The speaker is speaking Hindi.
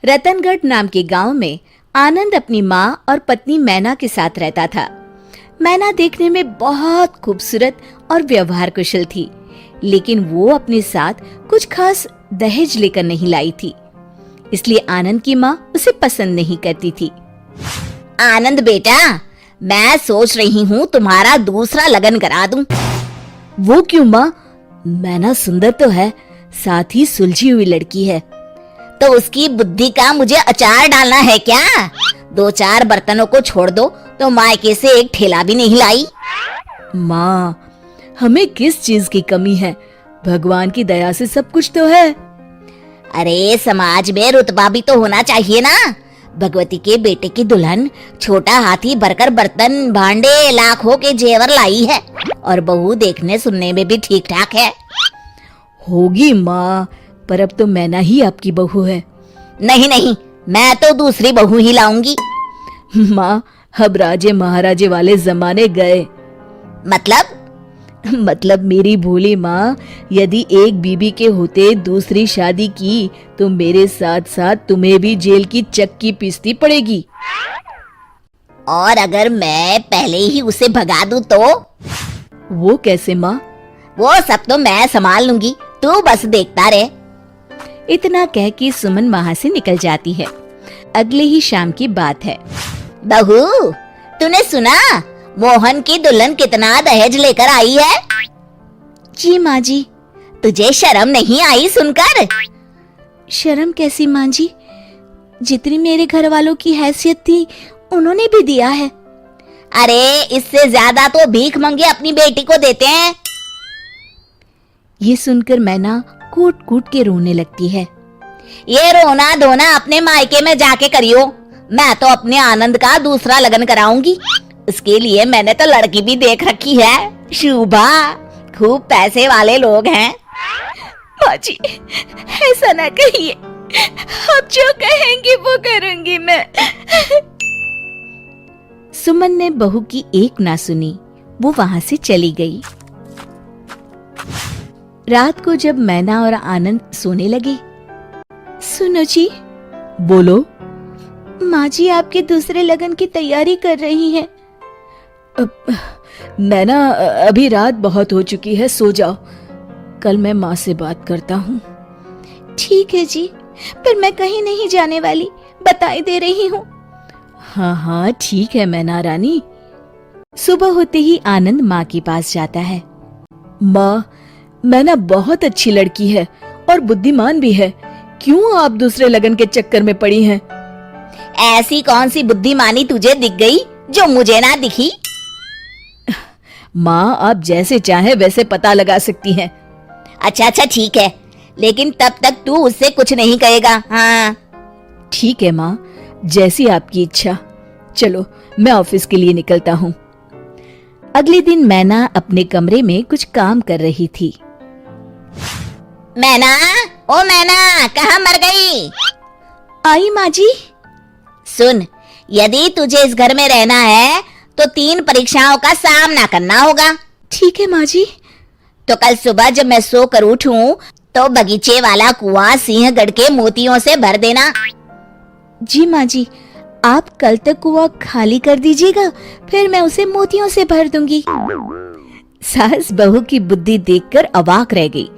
रतनगढ़ नाम के गांव में आनंद अपनी माँ और पत्नी मैना के साथ रहता था। मैना देखने में बहुत खूबसूरत और व्यवहार कुशल थी, लेकिन वो अपने साथ कुछ खास दहेज लेकर नहीं लाई थी, इसलिए आनंद की माँ उसे पसंद नहीं करती थी। आनंद बेटा, मैं सोच रही हूँ तुम्हारा दूसरा लगन करा दूं। वो क्यों माँ? मैना सुंदर तो है, साथ ही सुलझी हुई लड़की है। तो उसकी बुद्धि का मुझे अचार डालना है क्या? 2-4 बर्तनों को छोड़ दो तो मायके से एक ठेला भी नहीं लाई। माँ, हमें किस चीज की कमी है? भगवान की दया से सब कुछ तो है। अरे समाज में रुतबा भी तो होना चाहिए ना। भगवती के बेटे की दुल्हन छोटा हाथी भरकर बर्तन भांडे लाखों के जेवर लाई है, और बहू देखने सुनने में भी ठीक ठाक है। होगी माँ, पर अब तो मैना ही आपकी बहू है। नहीं नहीं, मैं तो दूसरी बहू ही लाऊंगी। माँ, अब राजे महाराजे वाले जमाने गए। मतलब मेरी भोली माँ, यदि एक बीबी के होते दूसरी शादी की तो मेरे साथ साथ तुम्हें भी जेल की चक्की पीसती पड़ेगी। और अगर मैं पहले ही उसे भगा दूं तो? वो कैसे माँ? वो सब तो मैं संभाल लूंगी, तू बस देखता रहे। इतना कह के सुमन वहाँ से निकल जाती है। अगले ही शाम की बात है। बहू, तूने सुना मोहन की दुल्हन कितना दहेज लेकर आई है? जी माँ जी। तुझे शर्म नहीं आई सुनकर? शर्म कैसी माँ जी? जितनी मेरे घर वालों की हैसियत थी उन्होंने भी दिया है। अरे इससे ज्यादा तो भीख मंगे अपनी बेटी को देते हैं। ये सुनकर मैना कूट कूट के रोने लगती है। ये रोना धोना अपने मायके में जाके करियो। मैं तो अपने आनंद का दूसरा लगन कराऊंगी। उसके लिए मैंने तो लड़की भी देख रखी है, शुभा। खूब पैसे वाले लोग हैं। माँ जी, ऐसा ना कहिए, आप जो कहेंगी वो करूंगी मैं। सुमन ने बहू की एक ना सुनी, वो वहां से चली गई। रात को जब मैना और आनंद सोने लगे, सुनो जी। बोलो। माँ जी आपके दूसरे लगन की तैयारी कर रही हैं। मैना, अभी रात बहुत हो चुकी है, सो जाओ। कल मैं माँ से बात करता हूँ। ठीक है जी, पर मैं कहीं नहीं जाने वाली, बताई दे रही हूँ। हाँ हाँ ठीक है मैना रानी। सुबह होते ही आनंद माँ के पास जाता है। माँ, मैना बहुत अच्छी लड़की है और बुद्धिमान भी है, क्यों आप दूसरे लगन के चक्कर में पड़ी हैं? ऐसी कौन सी बुद्धिमानी तुझे दिख गई जो मुझे ना दिखी? माँ, आप जैसे चाहे वैसे पता लगा सकती हैं। अच्छा ठीक है, लेकिन तब तक तू उससे कुछ नहीं कहेगा। हाँ ठीक है माँ, जैसी आपकी इच्छा। चलो मैं ऑफिस के लिए निकलता हूँ। अगले दिन मैना अपने कमरे में कुछ काम कर रही थी। मैना, ओ मैना, कहाँ मर गई? आई माँ जी। सुन, यदि तुझे इस घर में रहना है तो 3 परीक्षाओं का सामना करना होगा। ठीक है माँ जी। तो कल सुबह जब मैं सोकर उठूं तो बगीचे वाला कुआं सिंहगढ़ के मोतियों से भर देना। जी माँ जी, आप कल तक कुआं खाली कर दीजिएगा, फिर मैं उसे मोतियों से भर दूंगी। सास बहू की बुद्धि देखकर अवाक रह गई।